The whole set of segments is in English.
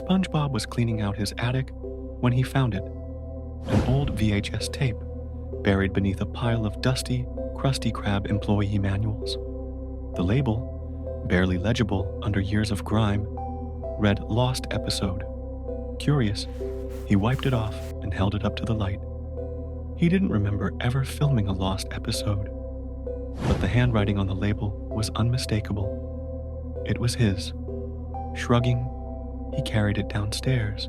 SpongeBob was cleaning out his attic when he found it, an old VHS tape buried beneath a pile of dusty Krusty Krab employee manuals. The label, barely legible under years of grime, read Lost Episode. Curious, he wiped it off and held it up to the light. He didn't remember ever filming a lost episode, but the handwriting on the label was unmistakable. It was his. Shrugging, he carried it downstairs,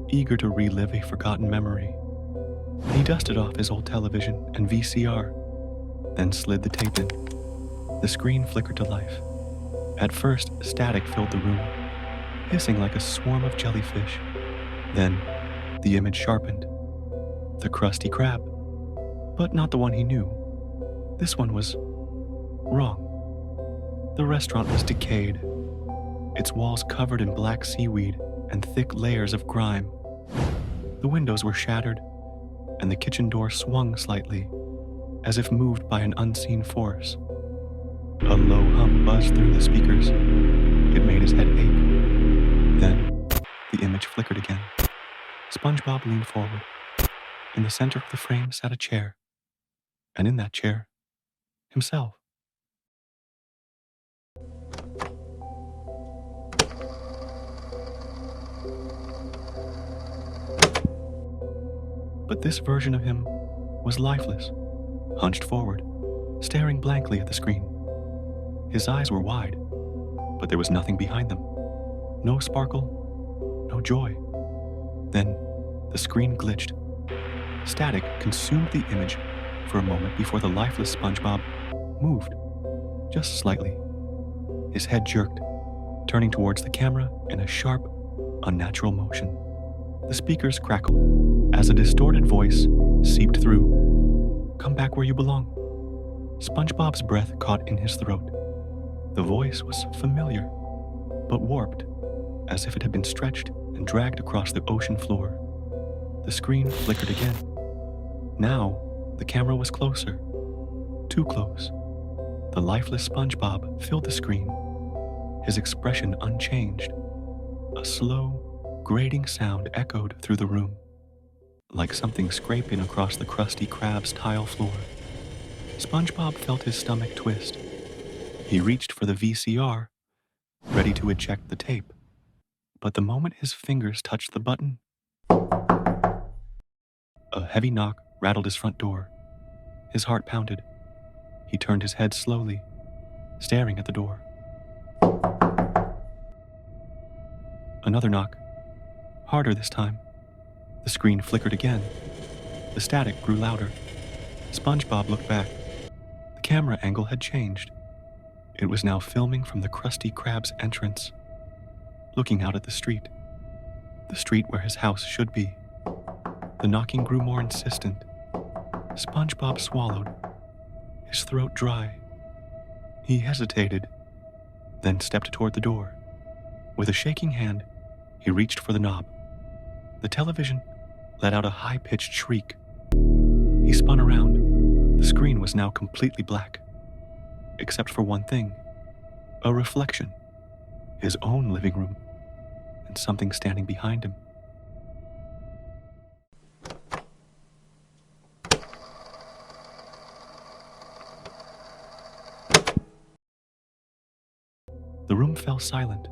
eager to relive a forgotten memory. He dusted off his old television and VCR, then slid the tape in. The screen flickered to life. At first, static filled the room, hissing like a swarm of jellyfish. Then, the image sharpened. The Krusty Krab, but not the one he knew. This one was wrong. The restaurant was decayed, its walls covered in black seaweed and thick layers of grime. The windows were shattered, and the kitchen door swung slightly, as if moved by an unseen force. A low hum buzzed through the speakers. It made his head ache. Then, the image flickered again. SpongeBob leaned forward. In the center of the frame sat a chair, and in that chair, himself. But this version of him was lifeless, hunched forward, staring blankly at the screen. His eyes were wide, but there was nothing behind them. No sparkle, no joy. Then, the screen glitched. Static consumed the image for a moment before the lifeless SpongeBob moved, just slightly. His head jerked, turning towards the camera in a sharp, unnatural motion. The speakers crackled as a distorted voice seeped through. "Come back where you belong." SpongeBob's breath caught in his throat. The voice was familiar, but warped, as if it had been stretched and dragged across the ocean floor. The screen flickered again. Now, the camera was closer. Too close. The lifeless SpongeBob filled the screen, his expression unchanged. A slow, grating sound echoed through the room, like something scraping across the Krusty Krab's tile floor. SpongeBob felt his stomach twist. He reached for the VCR, ready to eject the tape. But the moment his fingers touched the button, a heavy knock rattled his front door. His heart pounded. He turned his head slowly, staring at the door. Another knock, harder this time. The screen flickered again. The static grew louder. SpongeBob looked back. The camera angle had changed. It was now filming from the Krusty Krab's entrance, looking out at the street where his house should be. The knocking grew more insistent. SpongeBob swallowed, his throat dry. He hesitated, then stepped toward the door. With a shaking hand, he reached for the knob. The television let out a high-pitched shriek. He spun around. The screen was now completely black, except for one thing: a reflection, his own living room, and something standing behind him. The room fell silent.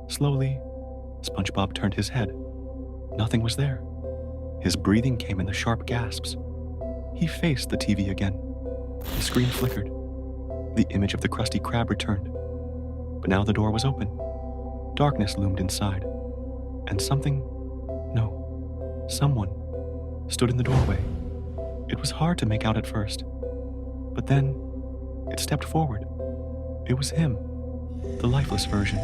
Slowly, SpongeBob turned his head. Nothing was there. His breathing came in the sharp gasps. He faced the TV again. The screen flickered. The image of the Krusty Krab returned. But now the door was open. Darkness loomed inside. And someone stood in the doorway. It was hard to make out at first. But then, it stepped forward. It was him. The lifeless version,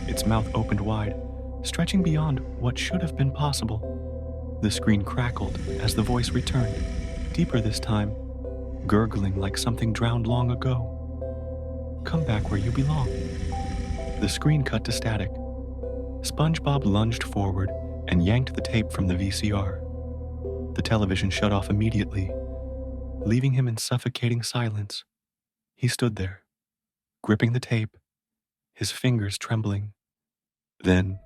its mouth opened wide, stretching beyond what should have been possible. The screen crackled as the voice returned, deeper this time, gurgling like something drowned long ago. "Come back where you belong." The screen cut to static. SpongeBob lunged forward and yanked the tape from the VCR. The television shut off immediately, leaving him in suffocating silence. He stood there, gripping the tape, his fingers trembling. Then,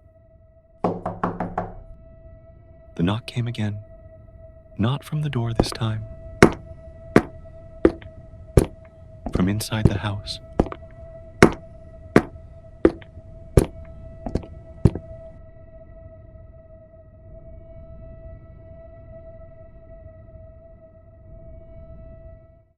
The knock came again, not from the door this time. From inside the house,